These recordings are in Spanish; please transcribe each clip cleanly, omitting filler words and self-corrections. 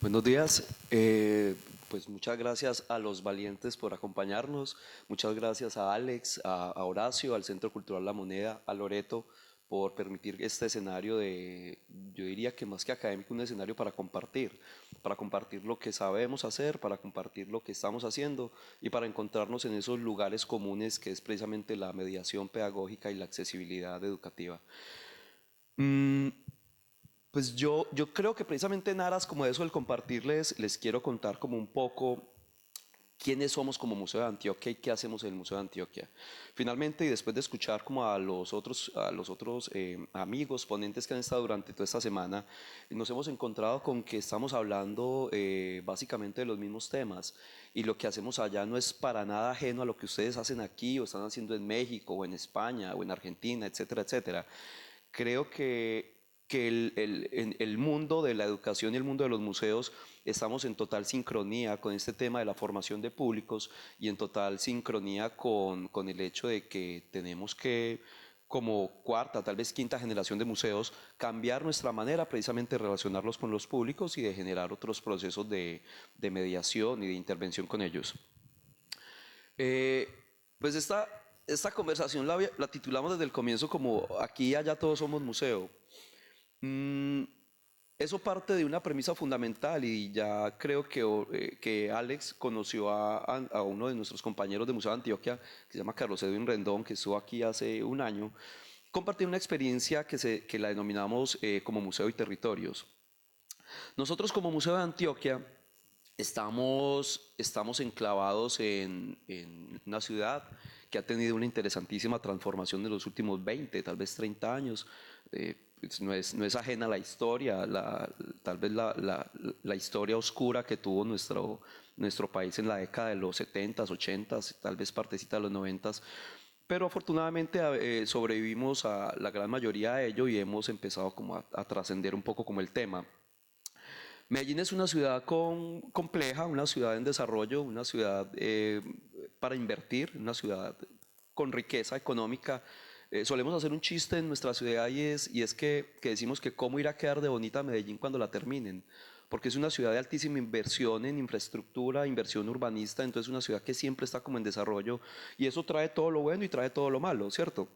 Buenos días. Pues muchas gracias a los valientes por acompañarnos. Muchas gracias a Alex, a Horacio, al Centro Cultural La Moneda, a Loreto por permitir este escenario de, yo diría que más que académico, un escenario para compartir lo que sabemos hacer, para compartir lo que estamos haciendo y para encontrarnos en esos lugares comunes que es precisamente la mediación pedagógica y la accesibilidad educativa. Pues yo creo que precisamente en aras como de eso, el compartirles, les quiero contar como un poco quiénes somos como Museo de Antioquia y qué hacemos en el Museo de Antioquia. Finalmente, y después de escuchar como a los otros amigos, ponentes que han estado durante toda esta semana, nos hemos encontrado con que estamos hablando básicamente de los mismos temas y lo que hacemos allá no es para nada ajeno a lo que ustedes hacen aquí o están haciendo en México o en España o en Argentina, etcétera, etcétera. Creo que en el mundo de la educación y el mundo de los museos estamos en total sincronía con este tema de la formación de públicos y en total sincronía con el hecho de que tenemos que, como cuarta, tal vez quinta generación de museos, cambiar nuestra manera precisamente de relacionarlos con los públicos y de generar otros procesos de mediación y de intervención con ellos. Eh, pues esta conversación la titulamos desde el comienzo como aquí y allá todos somos museo. Mm, Eso parte de una premisa fundamental y ya creo que Alex conoció a uno de nuestros compañeros de Museo de Antioquia, que se llama Carlos Edwin Rendón, que estuvo aquí hace un año, compartir una experiencia que la denominamos como Museo y Territorios. Nosotros como Museo de Antioquia estamos enclavados en una ciudad que ha tenido una interesantísima transformación en los últimos 20, tal vez 30 años. Pues no es ajena a la historia, tal vez la historia oscura que tuvo nuestro país en la década de los 70s, 80s, tal vez partecita de los 90s. Pero afortunadamente sobrevivimos a la gran mayoría de ello y hemos empezado como a trascender un poco como el tema. Medellín es una ciudad compleja, una ciudad en desarrollo, una ciudad para invertir, una ciudad con riqueza económica. Solemos hacer un chiste en nuestra ciudad y es que decimos que cómo irá a quedar de bonita Medellín cuando la terminen, porque es una ciudad de altísima inversión en infraestructura, inversión urbanista, entonces es una ciudad que siempre está como en desarrollo y eso trae todo lo bueno y trae todo lo malo, ¿cierto?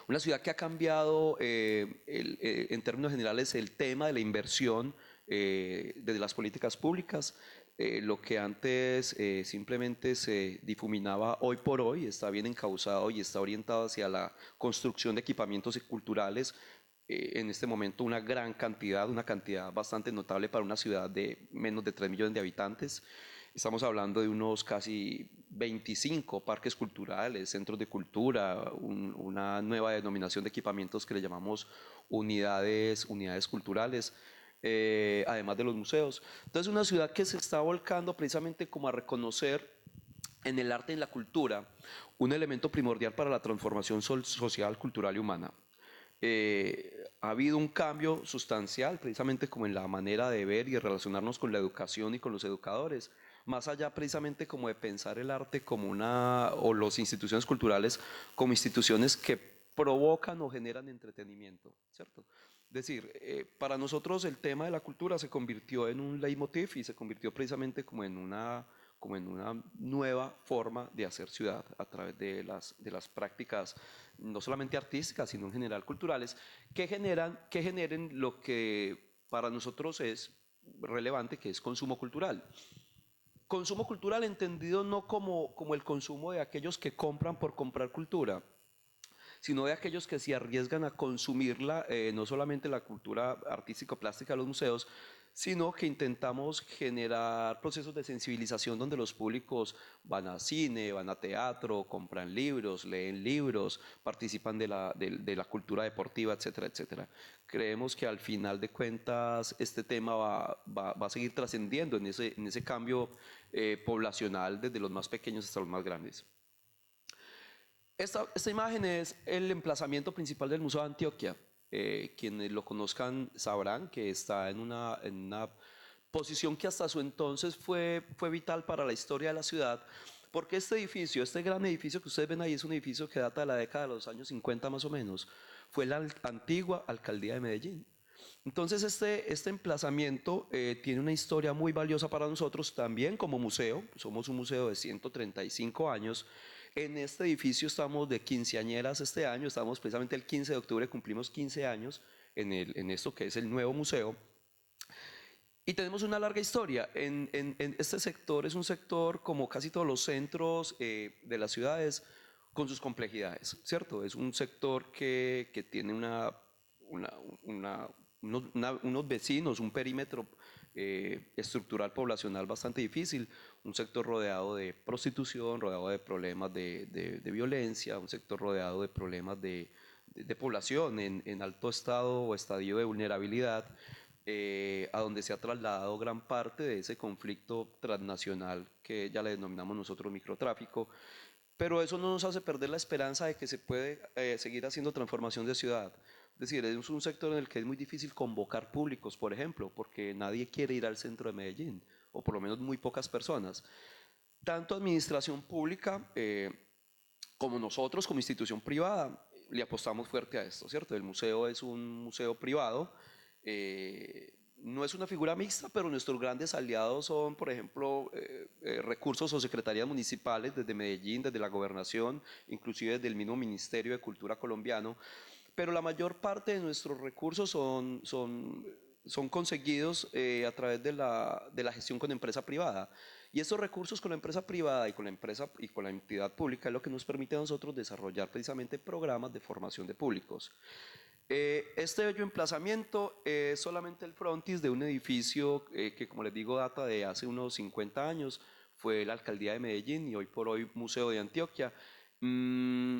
Una ciudad que ha cambiado en términos generales el tema de la inversión desde las políticas públicas. Lo que antes simplemente se difuminaba hoy por hoy está bien encauzado y está orientado hacia la construcción de equipamientos culturales. En este momento una cantidad bastante notable para una ciudad de menos de 3 millones de habitantes. Estamos hablando de unos casi 25 parques culturales, centros de cultura, una nueva denominación de equipamientos que le llamamos unidades culturales, además de los museos. Entonces, una ciudad que se está volcando precisamente como a reconocer en el arte y en la cultura un elemento primordial para la transformación social, cultural y humana. Ha habido un cambio sustancial, precisamente como en la manera de ver y de relacionarnos con la educación y con los educadores, más allá precisamente como de pensar el arte como o las instituciones culturales como instituciones que provocan o generan entretenimiento, ¿cierto? Es decir, para nosotros el tema de la cultura se convirtió en un leitmotiv y se convirtió precisamente como en una nueva forma de hacer ciudad a través de las prácticas, no solamente artísticas, sino en general culturales, que generen lo que para nosotros es relevante, que es consumo cultural. Consumo cultural entendido no como el consumo de aquellos que compran por comprar cultura, sino de aquellos que se arriesgan a consumirla, no solamente la cultura artística o plástica de los museos, sino que intentamos generar procesos de sensibilización donde los públicos van a cine, van a teatro, compran libros, leen libros, participan de la cultura deportiva, etcétera, etcétera. Creemos que al final de cuentas este tema va a seguir trascendiendo en ese cambio poblacional desde los más pequeños hasta los más grandes. Esta imagen es el emplazamiento principal del Museo de Antioquia. Quienes lo conozcan sabrán que está en una posición que hasta su entonces fue vital para la historia de la ciudad, porque este edificio, este gran edificio que ustedes ven ahí, es un edificio que data de la década de los años 50 más o menos. Fue la antigua alcaldía de Medellín. Entonces, este emplazamiento tiene una historia muy valiosa para nosotros también como museo. Somos un museo de 135 años. En este edificio estamos de quinceañeras este año, estamos precisamente el 15 de octubre, cumplimos 15 años en esto que es el nuevo museo. Y tenemos una larga historia. En este sector es un sector, como casi todos los centros de las ciudades, con sus complejidades, ¿cierto? Es un sector que tiene una- una- unos vecinos, un perímetro estructural poblacional bastante difícil, un sector rodeado de prostitución, rodeado de problemas de violencia, un sector rodeado de problemas de población en alto estado o estadio de vulnerabilidad, a donde se ha trasladado gran parte de ese conflicto transnacional que ya le denominamos nosotros microtráfico, pero eso no nos hace perder la esperanza de que se puede seguir haciendo transformación de ciudad. Es decir, es un sector en el que es muy difícil convocar públicos, por ejemplo, porque nadie quiere ir al centro de Medellín, o por lo menos muy pocas personas. Tanto administración pública como nosotros, como institución privada, le apostamos fuerte a esto, ¿cierto? El museo es un museo privado, no es una figura mixta, pero nuestros grandes aliados son, por ejemplo, recursos o secretarías municipales desde Medellín, desde la gobernación, inclusive desde el mismo Ministerio de Cultura colombiano, pero la mayor parte de nuestros recursos son conseguidos a través de la gestión con empresa privada. Y estos recursos con la empresa privada y con la empresa y con la entidad pública es lo que nos permite a nosotros desarrollar precisamente programas de formación de públicos. Este bello emplazamiento es solamente el frontis de un edificio que, como les digo, data de hace unos 50 años. Fue la alcaldía de Medellín y hoy por hoy Museo de Antioquia. Mm,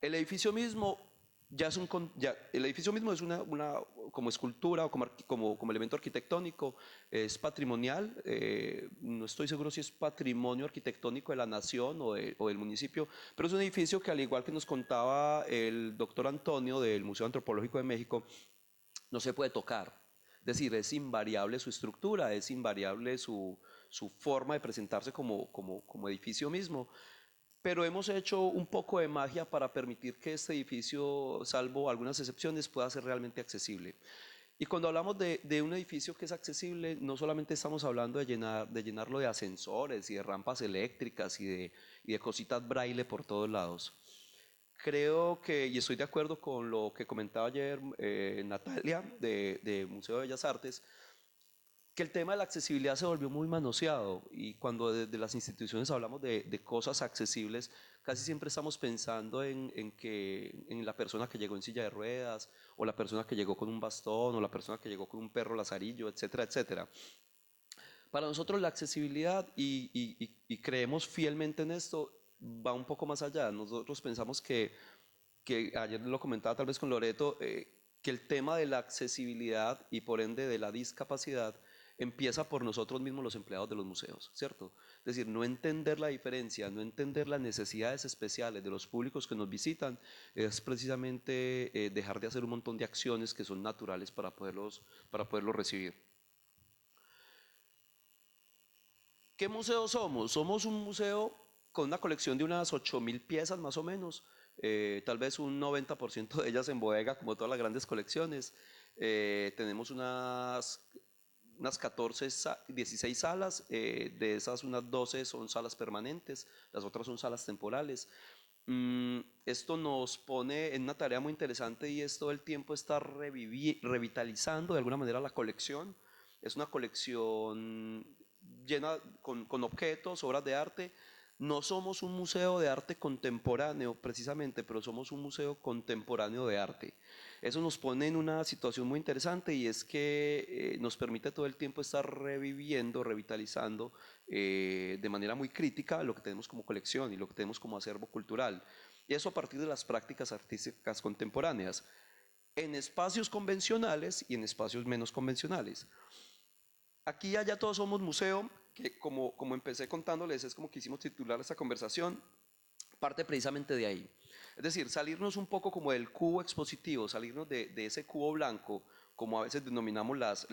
el edificio mismo el edificio mismo es como escultura o como elemento arquitectónico, es patrimonial. No estoy seguro si es patrimonio arquitectónico de la nación o del municipio, pero es un edificio que, al igual que nos contaba el doctor Antonio del Museo Antropológico de México, no se puede tocar. Es decir, es invariable su estructura, es invariable su forma de presentarse como edificio mismo, pero hemos hecho un poco de magia para permitir que este edificio, salvo algunas excepciones, pueda ser realmente accesible. Y cuando hablamos de un edificio que es accesible, no solamente estamos hablando de llenarlo de ascensores y de rampas eléctricas y de cositas braille por todos lados. Creo que, y estoy de acuerdo con lo que comentaba ayer Natalia de Museo de Bellas Artes, que el tema de la accesibilidad se volvió muy manoseado, y cuando desde las instituciones hablamos de cosas accesibles, casi siempre estamos pensando en la persona que llegó en silla de ruedas, o la persona que llegó con un bastón, o la persona que llegó con un perro lazarillo, etcétera, etcétera. Para nosotros la accesibilidad, y creemos fielmente en esto, va un poco más allá. Nosotros pensamos que ayer lo comentaba tal vez con Loreto, que el tema de la accesibilidad y por ende de la discapacidad empieza por nosotros mismos los empleados de los museos, ¿cierto? Es decir, no entender la diferencia, no entender las necesidades especiales de los públicos que nos visitan, es precisamente dejar de hacer un montón de acciones que son naturales para poderlos recibir. ¿Qué museo somos? Somos un museo con una colección de unas 8.000 piezas más o menos, tal vez un 90% de ellas en bodega, como todas las grandes colecciones. Tenemos unas 14, 16 salas, de esas unas 12 son salas permanentes, las otras son salas temporales. Esto nos pone en una tarea muy interesante, y es todo el tiempo estar revitalizando de alguna manera la colección. Es una colección llena con objetos, obras de arte. No somos un museo de arte contemporáneo precisamente, pero somos un museo contemporáneo de arte. Eso nos pone en una situación muy interesante, y es que nos permite todo el tiempo estar reviviendo, revitalizando de manera muy crítica lo que tenemos como colección y lo que tenemos como acervo cultural. Y eso a partir de las prácticas artísticas contemporáneas, en espacios convencionales y en espacios menos convencionales. Aquí y allá todos somos museo, que como empecé contándoles, es como quisimos titular esta conversación, parte precisamente de ahí. Es decir, salirnos un poco como del cubo expositivo, salirnos de ese cubo blanco, como a veces denominamos las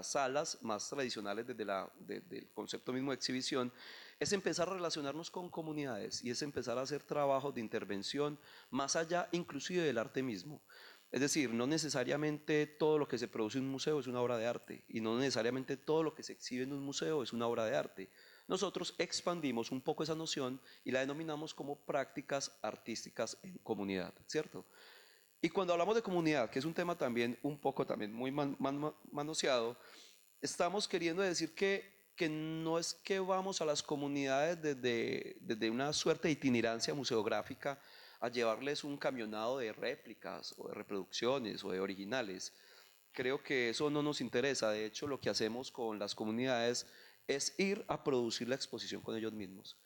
salas más tradicionales desde el concepto mismo de exhibición, es empezar a relacionarnos con comunidades, y es empezar a hacer trabajos de intervención más allá inclusive del arte mismo. Es decir, no necesariamente todo lo que se produce en un museo es una obra de arte y no necesariamente todo lo que se exhibe en un museo es una obra de arte. Nosotros expandimos un poco esa noción y la denominamos como prácticas artísticas en comunidad, ¿cierto? Y cuando hablamos de comunidad, que es un tema también un poco también muy manoseado, estamos queriendo decir que no es que vamos a las comunidades desde una suerte de itinerancia museográfica a llevarles un camionado de réplicas o de reproducciones o de originales. Creo que eso no nos interesa. De hecho, lo que hacemos con las comunidades es ir a producir la exposición con ellos mismos.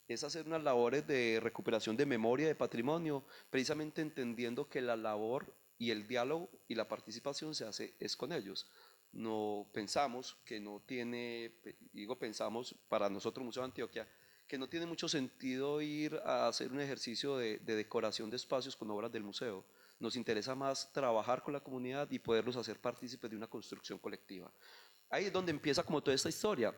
Es hacer unas labores de recuperación de memoria, de patrimonio, precisamente entendiendo que la labor y el diálogo y la participación se hace es con ellos. No pensamos que no tiene, digo pensamos para nosotros Museo de Antioquia, que no tiene mucho sentido ir a hacer un ejercicio de decoración de espacios con obras del museo. Nos interesa más trabajar con la comunidad y poderlos hacer partícipes de una construcción colectiva. Ahí es donde empieza como toda esta historia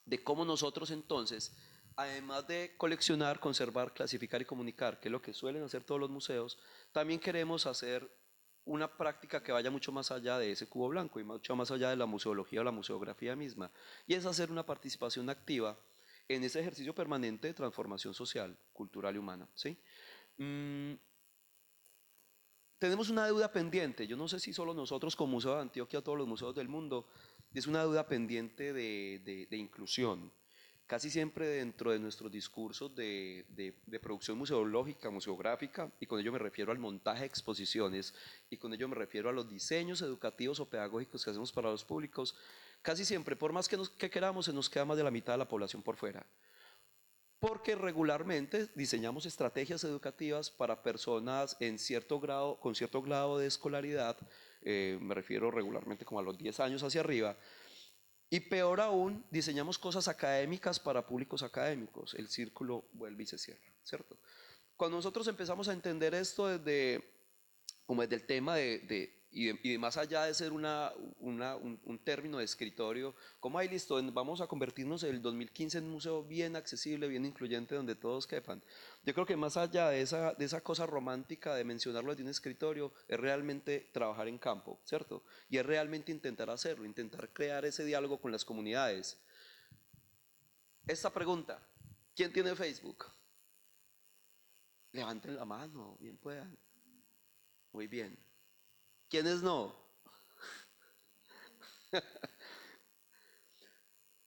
de cómo nosotros entonces, además de coleccionar, conservar, clasificar y comunicar, que es lo que suelen hacer todos los museos, también queremos hacer una práctica que vaya mucho más allá de ese cubo blanco y mucho más allá de la museología o la museografía misma, y es hacer una participación activa en ese ejercicio permanente de transformación social, cultural y humana. ¿Sí? Mm, tenemos una deuda pendiente, yo no sé si solo nosotros como Museo de Antioquia o todos los museos del mundo, es una deuda pendiente de inclusión. Casi siempre dentro de nuestros discursos de producción museológica, museográfica, y con ello me refiero al montaje de exposiciones, y con ello me refiero a los diseños educativos o pedagógicos que hacemos para los públicos, casi siempre, por más que queramos, se nos queda más de la mitad de la población por fuera porque regularmente diseñamos estrategias educativas para personas en cierto grado, con cierto grado de escolaridad, me refiero regularmente como a los 10 años hacia arriba, y peor aún, diseñamos cosas académicas para públicos académicos, el círculo vuelve y se cierra, ¿cierto? Cuando nosotros empezamos a entender esto como desde el tema y de más allá de ser un término de escritorio, como ahí listo, vamos a convertirnos en el 2015 en un museo bien accesible, bien incluyente, donde todos quepan. Yo creo que más allá de esa cosa romántica de mencionarlo desde un escritorio, es realmente trabajar en campo, ¿cierto? Y es realmente intentar hacerlo, intentar crear ese diálogo con las comunidades. Esta pregunta, ¿quién tiene Facebook? Levanten la mano, bien puedan. Muy bien. ¿Quiénes no?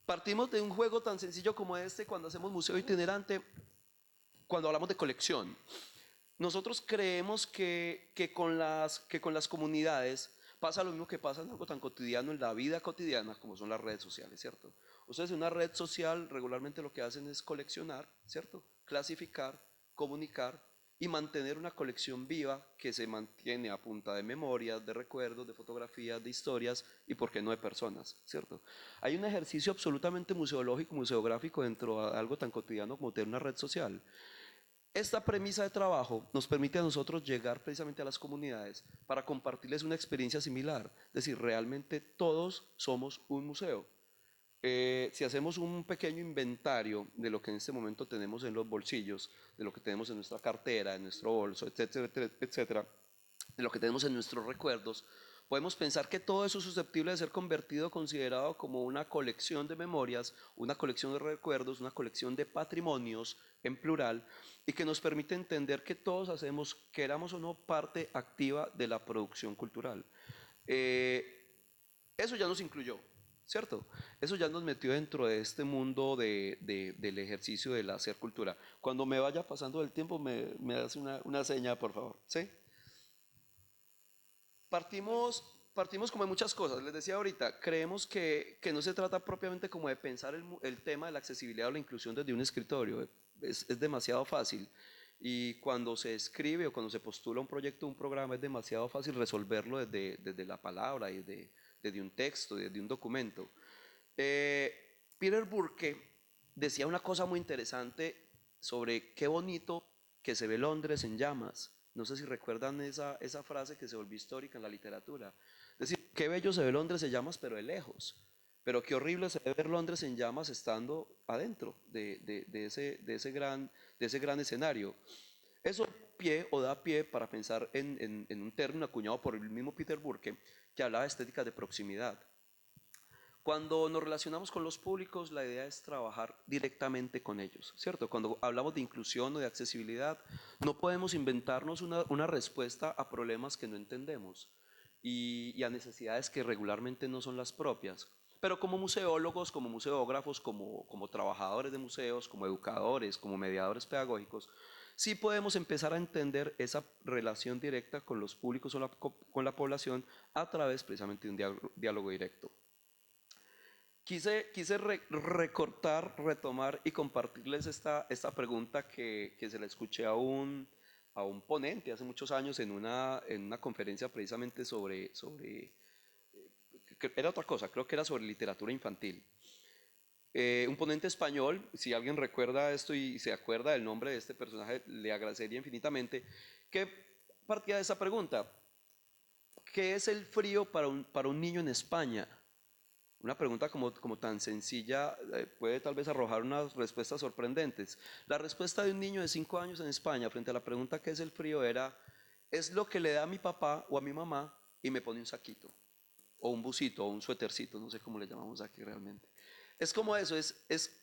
Partimos de un juego tan sencillo como este cuando hacemos museo itinerante, cuando hablamos de colección. Nosotros creemos que con las comunidades pasa lo mismo que pasa en algo tan cotidiano, en la vida cotidiana, como son las redes sociales, ¿cierto? Ustedes en una red social regularmente lo que hacen es coleccionar, ¿cierto? Clasificar, comunicar y mantener una colección viva que se mantiene a punta de memorias, de recuerdos, de fotografías, de historias y, por qué no, de personas, ¿cierto? Hay un ejercicio absolutamente museológico, museográfico dentro de algo tan cotidiano como tener una red social. Esta premisa de trabajo nos permite a nosotros llegar precisamente a las comunidades para compartirles una experiencia similar. Es decir, realmente todos somos un museo. Si hacemos un pequeño inventario de lo que en este momento tenemos en los bolsillos, de lo que tenemos en nuestra cartera, en nuestro bolso, etcétera, etcétera, de lo que tenemos en nuestros recuerdos, podemos pensar que todo eso es susceptible de ser convertido, considerado como una colección de memorias, una colección de recuerdos, una colección de patrimonios en plural, y que nos permite entender que todos hacemos, queramos o no, parte activa de la producción cultural. Eso ya nos incluyó, ¿cierto? Eso ya nos metió dentro de este mundo del ejercicio del hacer cultura. Cuando me vaya pasando el tiempo, me das una seña, por favor, ¿sí? Partimos como de muchas cosas. Les decía ahorita, creemos que no se trata propiamente como de pensar el tema de la accesibilidad o la inclusión desde un escritorio. Es demasiado fácil. Y cuando se escribe o cuando se postula un proyecto, un programa, es demasiado fácil resolverlo desde la palabra, desde un texto, desde un documento. Peter Burke decía una cosa muy interesante sobre qué bonito que se ve Londres en llamas. No sé si recuerdan esa frase que se volvió histórica en la literatura. Es decir, qué bello se ve Londres en llamas, pero de lejos. Pero qué horrible se ve ver Londres en llamas estando adentro de ese gran escenario. Eso pie o da pie para pensar en un término acuñado por el mismo Peter Burke que habla de estética de proximidad. Cuando nos relacionamos con los públicos, la idea es trabajar directamente con ellos, ¿cierto? Cuando hablamos de inclusión o de accesibilidad, no podemos inventarnos una respuesta a problemas que no entendemos y a necesidades que regularmente no son las propias. Pero como museólogos, como museógrafos, como trabajadores de museos, como educadores, como mediadores pedagógicos, sí podemos empezar a entender esa relación directa con los públicos o con la población a través precisamente de un diálogo directo. Quise recortar, retomar y compartirles esta pregunta que se la escuché a un ponente hace muchos años en una conferencia precisamente era otra cosa, creo que era sobre literatura infantil. Un ponente español, si alguien recuerda esto y se acuerda del nombre de este personaje, le agradecería infinitamente, que partía de esa pregunta: ¿qué es el frío para un niño en España? Una pregunta como tan sencilla puede tal vez arrojar unas respuestas sorprendentes. La respuesta de un niño de 5 años en España frente a la pregunta ¿qué es el frío? Era: es lo que le da a mi papá o a mi mamá y me pone un saquito, o un busito, o un suétercito, no sé cómo le llamamos aquí realmente. Es como eso, es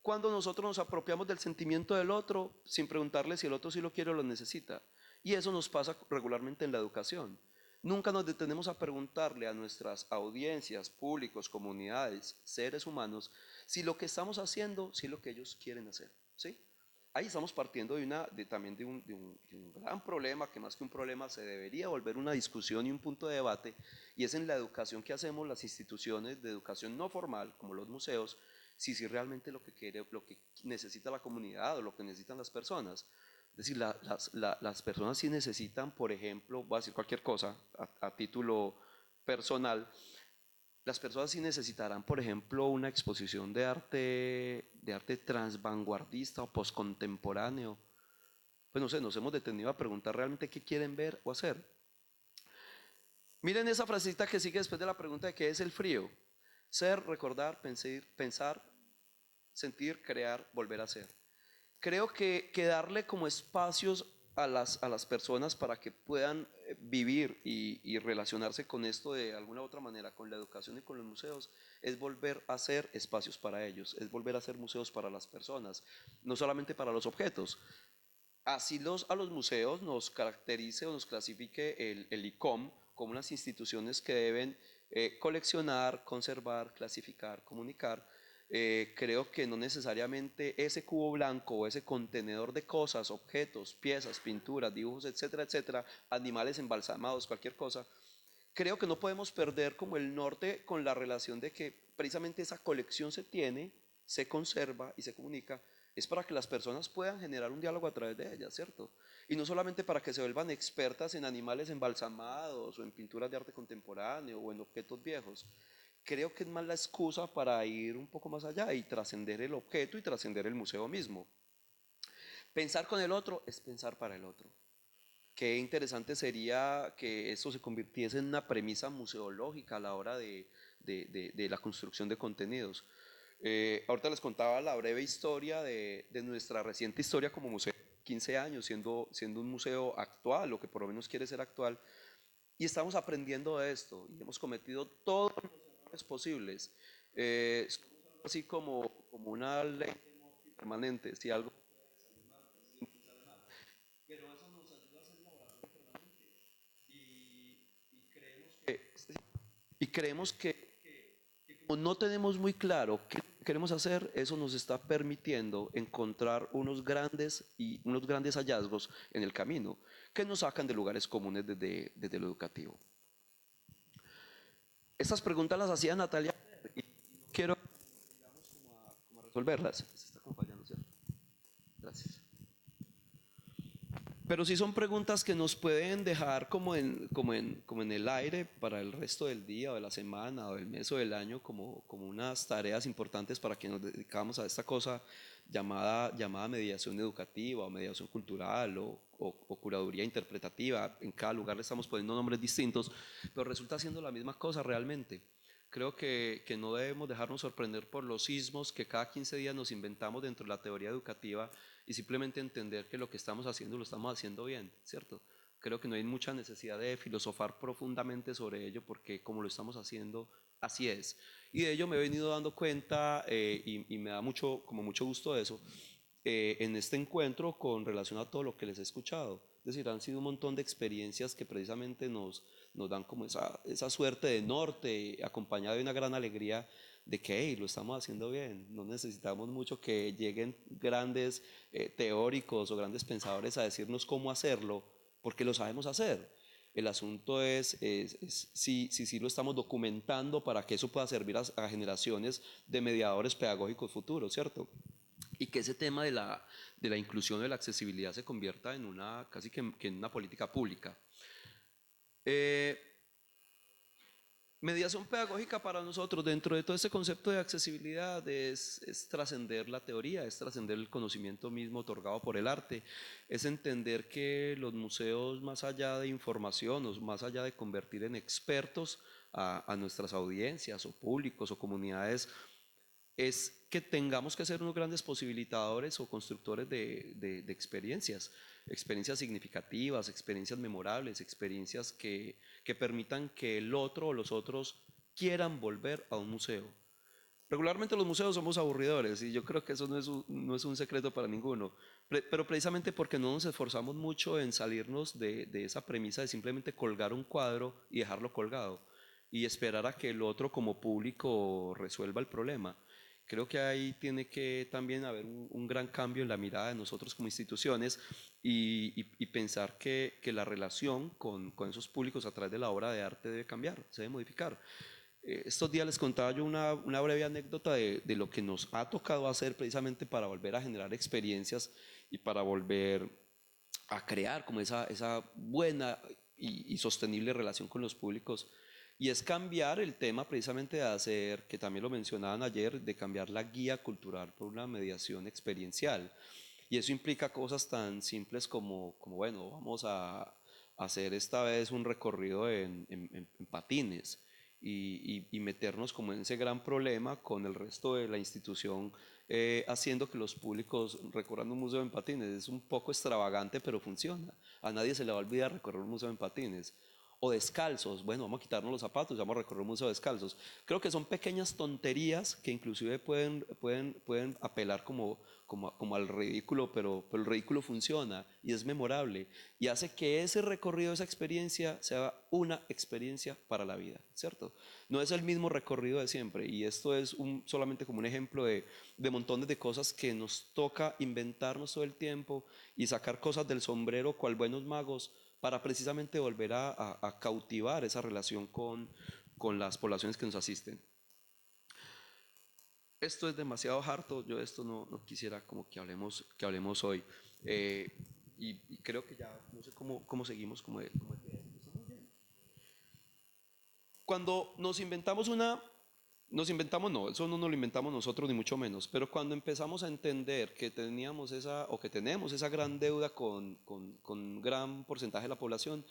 cuando nosotros nos apropiamos del sentimiento del otro sin preguntarle si el otro sí lo quiere o lo necesita. Y eso nos pasa regularmente en la educación. Nunca nos detenemos a preguntarle a nuestras audiencias, públicos, comunidades, seres humanos, si lo que estamos haciendo, si es lo que ellos quieren hacer. ¿Sí? Ahí estamos partiendo también de un gran problema, que más que un problema se debería volver una discusión y un punto de debate, y es en la educación que hacemos las instituciones de educación no formal, como los museos, si realmente lo que necesita la comunidad o lo que necesitan las personas. Es decir, las personas sí necesitan, por ejemplo, voy a decir cualquier cosa a título personal, las personas sí necesitarán, por ejemplo, una exposición de arte transvanguardista o postcontemporáneo. Pues no sé, nos hemos detenido a preguntar realmente qué quieren ver o hacer. Miren esa frasecita que sigue después de la pregunta de qué es el frío. Ser, recordar, pensar, sentir, crear, volver a ser. Creo que darle como espacios a las personas para que puedan vivir y relacionarse con esto de alguna u otra manera, con la educación y con los museos, es volver a hacer espacios para ellos, es volver a hacer museos para las personas, no solamente para los objetos. Así a los museos nos caracterice o nos clasifique el ICOM como unas instituciones que deben coleccionar, conservar, clasificar, comunicar. Creo que no necesariamente ese cubo blanco o ese contenedor de cosas, objetos, piezas, pinturas, dibujos, etcétera, etcétera, animales embalsamados, cualquier cosa, creo que no podemos perder como el norte con la relación de que precisamente esa colección se tiene, se conserva y se comunica, es para que las personas puedan generar un diálogo a través de ella, ¿cierto? Y no solamente para que se vuelvan expertas en animales embalsamados o en pinturas de arte contemporáneo o en objetos viejos. Creo que es más la excusa para ir un poco más allá y trascender el objeto y trascender el museo mismo. Pensar con el otro es pensar para el otro. Qué interesante sería que esto se convirtiese en una premisa museológica a la hora de la construcción de contenidos. Ahorita les contaba la breve historia de nuestra reciente historia como museo, 15 años siendo un museo actual, o que por lo menos quiere ser actual, y estamos aprendiendo de esto, y hemos cometido todos los errores posibles. Es así como una ley permanente, si algo y creemos que como no tenemos muy claro qué queremos hacer, eso nos está permitiendo encontrar unos grandes hallazgos en el camino que nos sacan de lugares comunes desde lo educativo. Estas preguntas las hacía Natalia y quiero como resolverlas. Se está acompañando, ¿cierto? Gracias. Pero sí son preguntas que nos pueden dejar como en el aire para el resto del día o de la semana o del mes o del año como unas tareas importantes para quienes nos dedicamos a esta cosa llamada mediación educativa o mediación cultural o curaduría interpretativa. En cada lugar le estamos poniendo nombres distintos, pero resulta siendo la misma cosa realmente. Creo que no debemos dejarnos sorprender por los sismos que cada 15 días nos inventamos dentro de la teoría educativa y simplemente entender que lo que estamos haciendo lo estamos haciendo bien, ¿cierto? Creo que no hay mucha necesidad de filosofar profundamente sobre ello porque como lo estamos haciendo, así es. Y de ello me he venido dando cuenta y me da mucho, como mucho gusto de eso en este encuentro con relación a todo lo que les he escuchado. Es decir, han sido un montón de experiencias que precisamente nos dan como esa suerte de norte, acompañada de una gran alegría de que hey, lo estamos haciendo bien. No necesitamos mucho que lleguen grandes teóricos o grandes pensadores a decirnos cómo hacerlo, porque lo sabemos hacer. El asunto es si lo estamos documentando para que eso pueda servir a generaciones de mediadores pedagógicos futuros, ¿cierto? Y que ese tema de la inclusión y de la accesibilidad se convierta en una, casi que en una política pública. Eh, Mediación pedagógica para nosotros dentro de todo este concepto de accesibilidad es trascender la teoría, es trascender el conocimiento mismo otorgado por el arte, es entender que los museos más allá de información o más allá de convertir en expertos a nuestras audiencias o públicos o comunidades es que tengamos que ser unos grandes posibilitadores o constructores de experiencias, experiencias significativas, experiencias memorables, experiencias que permitan que el otro o los otros quieran volver a un museo. Regularmente los museos somos aburridores y yo creo que eso no es un secreto para ninguno, pero precisamente porque no nos esforzamos mucho en salirnos de esa premisa de simplemente colgar un cuadro y dejarlo colgado y esperar a que el otro como público resuelva el problema. Creo que ahí tiene que también haber un gran cambio en la mirada de nosotros como instituciones y pensar que la relación con esos públicos a través de la obra de arte debe cambiar, se debe modificar. Estos días les contaba yo una breve anécdota de lo que nos ha tocado hacer precisamente para volver a generar experiencias y para volver a crear como esa buena y sostenible relación con los públicos. Y es cambiar el tema precisamente de hacer, que también lo mencionaban ayer, de cambiar la guía cultural por una mediación experiencial. Y eso implica cosas tan simples como bueno, vamos a hacer esta vez un recorrido en patines y meternos como en ese gran problema con el resto de la institución, haciendo que los públicos recorran un museo en patines. Es un poco extravagante, pero funciona. A nadie se le va a olvidar recorrer un museo en patines. O descalzos, bueno, vamos a quitarnos los zapatos y vamos a recorrer un museo descalzos. Creo que son pequeñas tonterías que inclusive pueden apelar como al ridículo, pero el ridículo funciona y es memorable y hace que ese recorrido, esa experiencia sea una experiencia para la vida, ¿cierto? No es el mismo recorrido de siempre y esto es solamente como un ejemplo de montones de cosas que nos toca inventarnos todo el tiempo y sacar cosas del sombrero cual buenos magos para precisamente volver a cautivar esa relación con las poblaciones que nos asisten. Esto es demasiado harto, yo de esto no quisiera como que hablemos hoy. Eh, y creo que ya no sé cómo seguimos cuando nos inventamos no, eso no nos lo inventamos nosotros ni mucho menos, pero cuando empezamos a entender que teníamos o que tenemos esa gran deuda con un gran porcentaje de la población,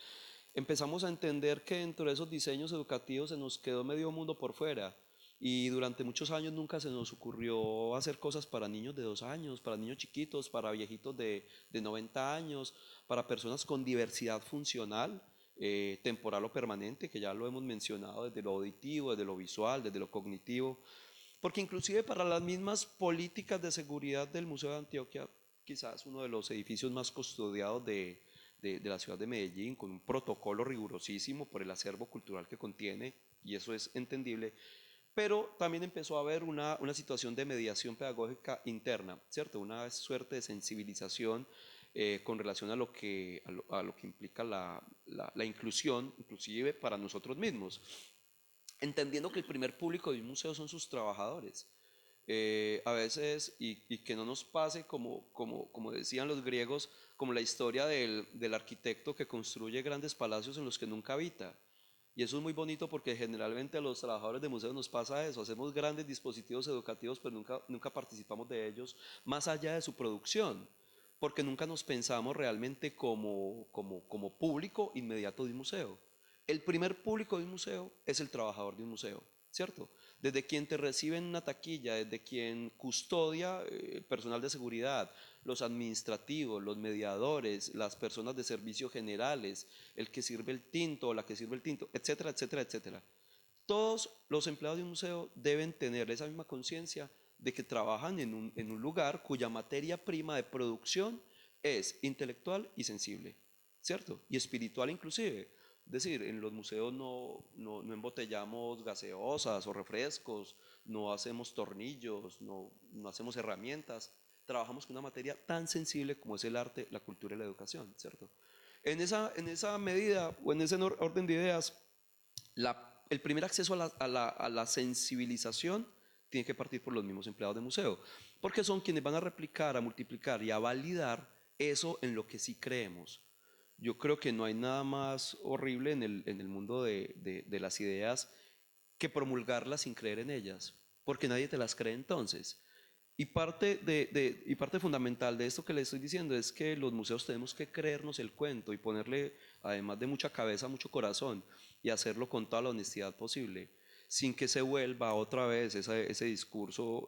empezamos a entender que dentro de esos diseños educativos se nos quedó medio mundo por fuera. Y durante muchos años nunca se nos ocurrió hacer cosas para niños de 2 años, para niños chiquitos, para viejitos de 90 años, para personas con diversidad funcional, temporal o permanente, que ya lo hemos mencionado desde lo auditivo, desde lo visual, desde lo cognitivo. Porque inclusive para las mismas políticas de seguridad del Museo de Antioquia, quizás uno de los edificios más custodiados de la ciudad de Medellín, con un protocolo rigurosísimo por el acervo cultural que contiene, y eso es entendible, pero también empezó a haber una situación de mediación pedagógica interna, ¿cierto? Una suerte de sensibilización con relación a lo que implica la inclusión, inclusive para nosotros mismos, entendiendo que el primer público de un museo son sus trabajadores. A veces, y que no nos pase como decían los griegos, como la historia del arquitecto que construye grandes palacios en los que nunca habita. Y eso es muy bonito porque generalmente a los trabajadores de museos nos pasa eso, hacemos grandes dispositivos educativos pero nunca participamos de ellos más allá de su producción, porque nunca nos pensamos realmente como público inmediato de un museo. El primer público de un museo es el trabajador de un museo, ¿cierto? Desde quien te recibe en una taquilla, desde quien custodia el personal de seguridad, los administrativos, los mediadores, las personas de servicios generales, el que sirve el tinto o la que sirve el tinto, etcétera, etcétera, etcétera. Todos los empleados de un museo deben tener esa misma conciencia de que trabajan en un lugar cuya materia prima de producción es intelectual y sensible, ¿cierto? Y espiritual inclusive. Es decir, en los museos no embotellamos gaseosas o refrescos, no hacemos tornillos, no hacemos herramientas. Trabajamos con una materia tan sensible como es el arte, la cultura y la educación, ¿cierto? En esa medida o en ese orden de ideas, el primer acceso a la sensibilización tiene que partir por los mismos empleados de museo, porque son quienes van a replicar, a multiplicar y a validar eso en lo que sí creemos. Yo creo que no hay nada más horrible en el mundo de las ideas que promulgarlas sin creer en ellas, porque nadie te las cree entonces. Y parte fundamental de esto que le estoy diciendo es que los museos tenemos que creernos el cuento y ponerle, además de mucha cabeza, mucho corazón y hacerlo con toda la honestidad posible, sin que se vuelva otra vez ese discurso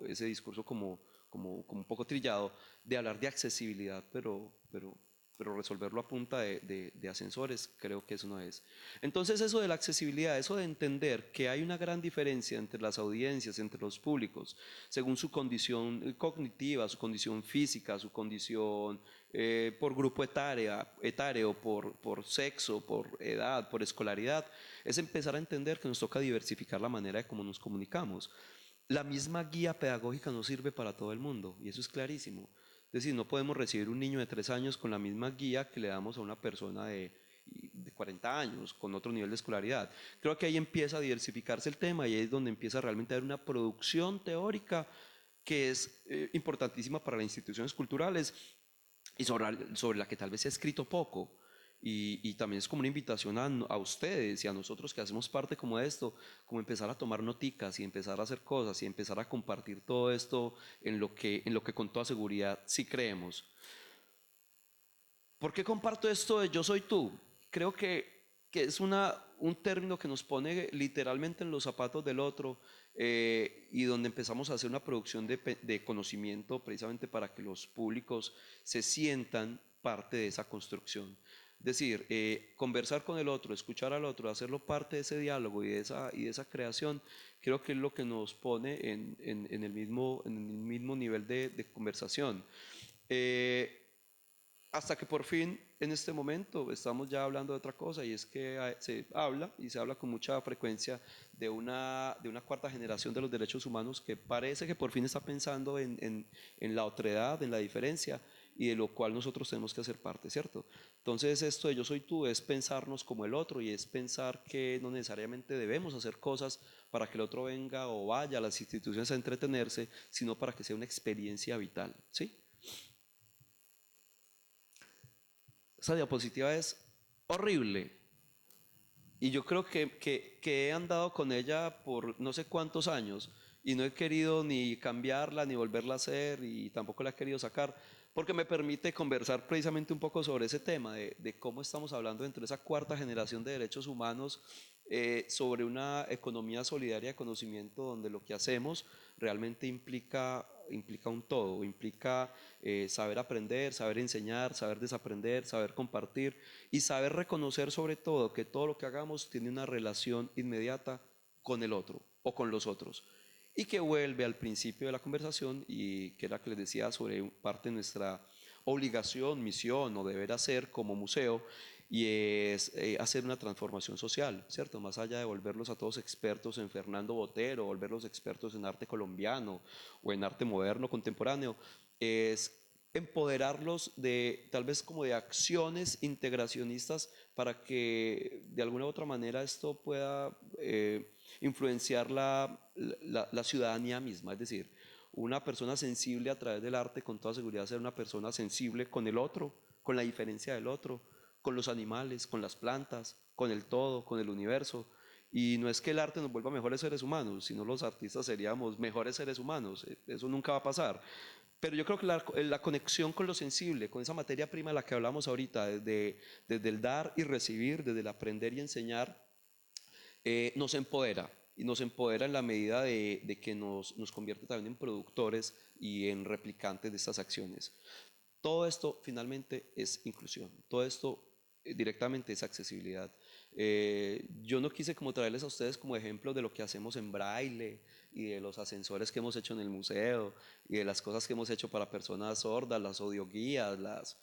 como un poco trillado de hablar de accesibilidad, pero resolverlo a punta de ascensores, creo que eso no es. Entonces eso de la accesibilidad, eso de entender que hay una gran diferencia entre las audiencias, entre los públicos, según su condición cognitiva, su condición física, su condición por grupo etario, por sexo, por edad, por escolaridad, es empezar a entender que nos toca diversificar la manera de cómo nos comunicamos. La misma guía pedagógica no sirve para todo el mundo, y eso es clarísimo. Es decir, no podemos recibir un niño de 3 años con la misma guía que le damos a una persona de 40 años, con otro nivel de escolaridad. Creo que ahí empieza a diversificarse el tema y ahí es donde empieza realmente a haber una producción teórica que es importantísima para las instituciones culturales y sobre la que tal vez se ha escrito poco. Y también es como una invitación a ustedes y a nosotros que hacemos parte como de esto, como empezar a tomar noticas y empezar a hacer cosas y empezar a compartir todo esto en lo que con toda seguridad sí creemos. ¿Por qué comparto esto de yo soy tú? Creo que es un término que nos pone literalmente en los zapatos del otro y donde empezamos a hacer una producción de conocimiento precisamente para que los públicos se sientan parte de esa construcción. Es decir, conversar con el otro, escuchar al otro, hacerlo parte de ese diálogo y de esa creación, creo que es lo que nos pone en el mismo nivel de conversación. Eh, Hasta que por fin, en este momento, estamos ya hablando de otra cosa y es que se habla y se habla con mucha frecuencia de una cuarta generación de los derechos humanos que parece que por fin está pensando en la otredad, en la diferencia y de lo cual nosotros tenemos que hacer parte, ¿cierto? Entonces esto de yo soy tú es pensarnos como el otro y es pensar que no necesariamente debemos hacer cosas para que el otro venga o vaya a las instituciones a entretenerse, sino para que sea una experiencia vital, ¿sí? Esa diapositiva es horrible y yo creo que he andado con ella por no sé cuántos años y no he querido ni cambiarla ni volverla a hacer y tampoco la he querido sacar porque me permite conversar precisamente un poco sobre ese tema de cómo estamos hablando dentro de esa cuarta generación de derechos humanos sobre una economía solidaria de conocimiento donde lo que hacemos realmente implica un todo, implica saber aprender, saber enseñar, saber desaprender, saber compartir y saber reconocer sobre todo que todo lo que hagamos tiene una relación inmediata con el otro o con los otros. Y que vuelve al principio de la conversación y que era que les decía sobre parte de nuestra obligación, misión o deber hacer como museo y es hacer una transformación social, ¿cierto? Más allá de volverlos a todos expertos en Fernando Botero, volverlos expertos en arte colombiano o en arte moderno contemporáneo, es empoderarlos de tal vez como de acciones integracionistas para que de alguna u otra manera esto pueda influenciar la ciudadanía misma, es decir, una persona sensible a través del arte con toda seguridad será una persona sensible con el otro, con la diferencia del otro, con los animales, con las plantas, con el todo, con el universo. Y no es que el arte nos vuelva mejores seres humanos, sino los artistas seríamos mejores seres humanos. Eso nunca va a pasar. Pero yo creo que la conexión con lo sensible, con esa materia prima de la que hablamos ahorita, desde el dar y recibir, desde el aprender y enseñar, nos empodera. y nos empodera en la medida de que nos convierte también en productores y en replicantes de estas acciones. Todo esto finalmente es inclusión, todo esto directamente es accesibilidad. Yo no quise como traerles a ustedes como ejemplos de lo que hacemos en braille y de los ascensores que hemos hecho en el museo y de las cosas que hemos hecho para personas sordas, las audioguías,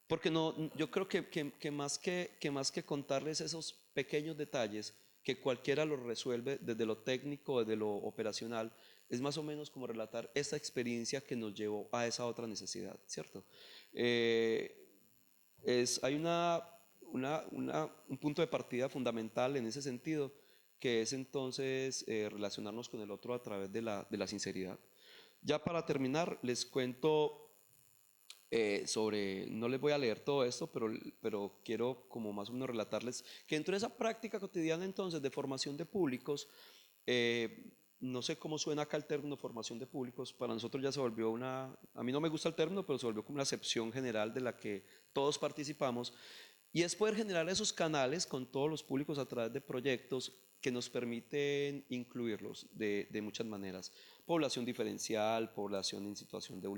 porque no, yo creo que más que contarles esos pequeños detalles, que cualquiera los resuelve desde lo técnico, desde lo operacional, es más o menos como relatar esa experiencia que nos llevó a esa otra necesidad, ¿cierto? Eh, hay un punto de partida fundamental en ese sentido, que es entonces relacionarnos con el otro a través de la sinceridad. Ya para terminar, les cuento no les voy a leer todo esto, pero quiero como más o menos relatarles que dentro de esa práctica cotidiana entonces de formación de públicos, no sé cómo suena acá el término formación de públicos, para nosotros ya se volvió a mí no me gusta el término, pero se volvió como una acepción general de la que todos participamos, y es poder generar esos canales con todos los públicos a través de proyectos que nos permiten incluirlos de muchas maneras. Población diferencial, población en situación de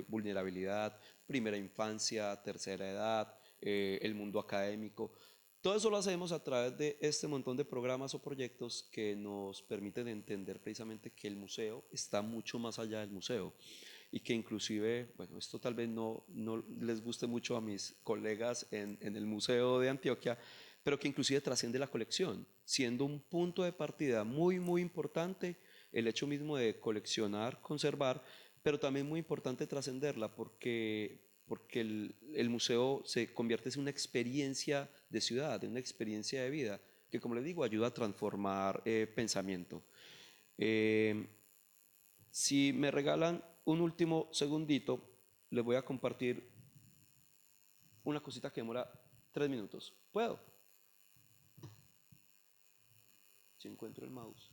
vulnerabilidad, primera infancia, tercera edad, el mundo académico. Todo eso lo hacemos a través de este montón de programas o proyectos que nos permiten entender precisamente que el museo está mucho más allá del museo y que inclusive, bueno, esto tal vez no les guste mucho a mis colegas en el Museo de Antioquia, pero que inclusive trasciende la colección, siendo un punto de partida muy, muy importante el hecho mismo de coleccionar, conservar, pero también muy importante trascenderla porque el museo se convierte en una experiencia de ciudad, en una experiencia de vida, que como les digo, ayuda a transformar pensamiento. Eh, si me regalan un último segundito, les voy a compartir una cosita que demora 3 minutos. ¿Puedo? Si encuentro el mouse.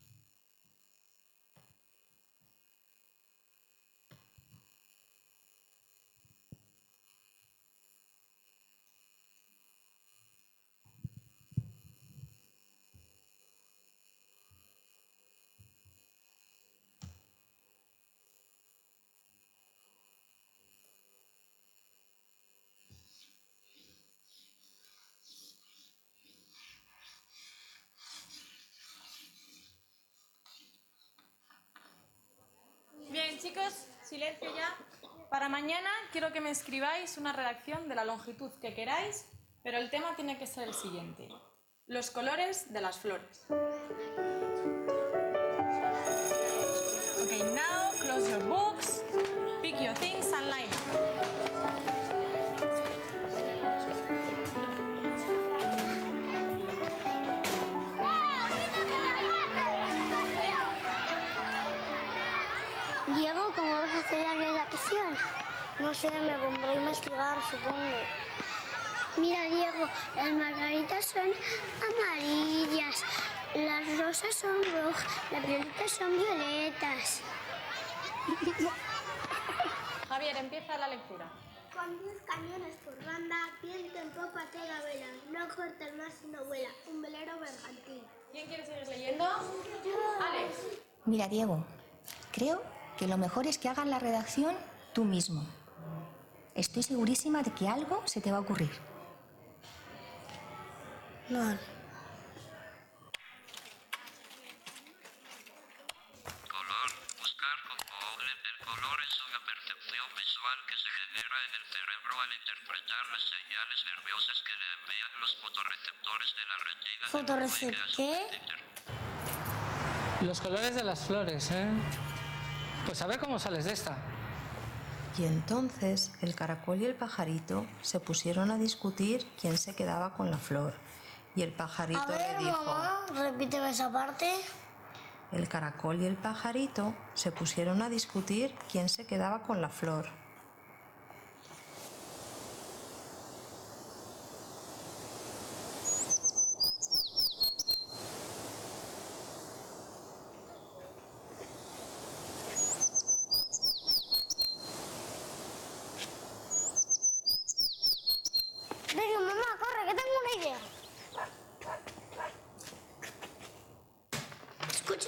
Bien, chicos, silencio ya. Para mañana quiero que me escribáis una redacción de la longitud que queráis, pero el tema tiene que ser el siguiente: los colores de las flores. Okay, now close your books, pick your things and line up. Diego, ¿cómo vas a hacer la redacción? No sé, me pondré a investigar, supongo. Mira, Diego, las margaritas son amarillas, las rosas son rojas, las violetas son violetas. Javier, empieza la lectura. Con 10 cañones por banda, viento en popa toda vela, no corta el mar sino vuela, un velero bergantín. ¿Quién quiere seguir leyendo? Alex. Mira, Diego, creo que lo mejor es que hagas la redacción tú mismo. Estoy segurísima de que algo se te va a ocurrir. No. Color. Buscar componente. El color es una percepción visual que se genera en el cerebro al interpretar las señales nerviosas que le envían los fotorreceptores de la retina. ¿Fotorreceptor? Los colores de las flores, ¿eh? Pues a ver cómo sales de esta. Y entonces el caracol y el pajarito se pusieron a discutir quién se quedaba con la flor. Y el pajarito A ver, le dijo... mamá, repíteme esa parte. El caracol y el pajarito se pusieron a discutir quién se quedaba con la flor. Venga, mamá, corre, que tengo una idea. Escucha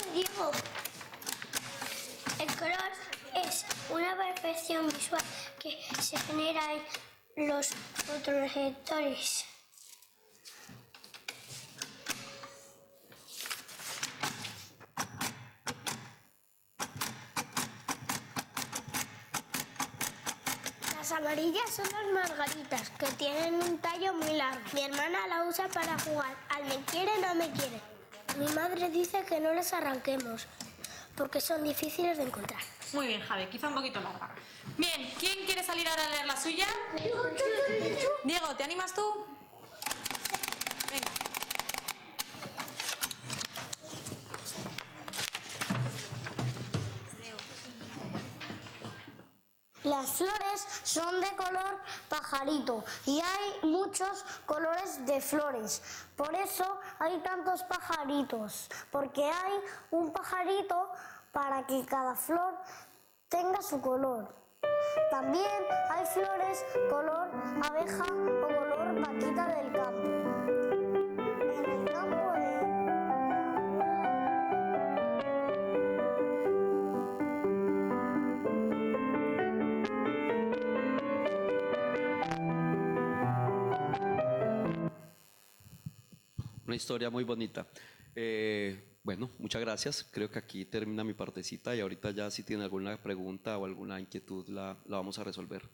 Una perfección visual que se genera en los fotorreceptores. Las amarillas son las margaritas, que tienen un tallo muy largo. Mi hermana la usa para jugar al me quiere, no me quiere. Mi madre dice que no las arranquemos, porque son difíciles de encontrar. Muy bien, Javi, quizá un poquito larga. Bien, ¿quién quiere salir ahora a leer la suya? Diego, ¿te animas tú? Venga. Las flores son de color pajarito y hay muchos colores de flores. Por eso hay tantos pajaritos, porque hay un pajarito para que cada flor tenga su color. También hay flores color abeja o color vaquita del campo. En el campo de... Una historia muy bonita. Bueno, muchas gracias. Creo que aquí termina mi partecita y ahorita ya si tienen alguna pregunta o alguna inquietud la vamos a resolver.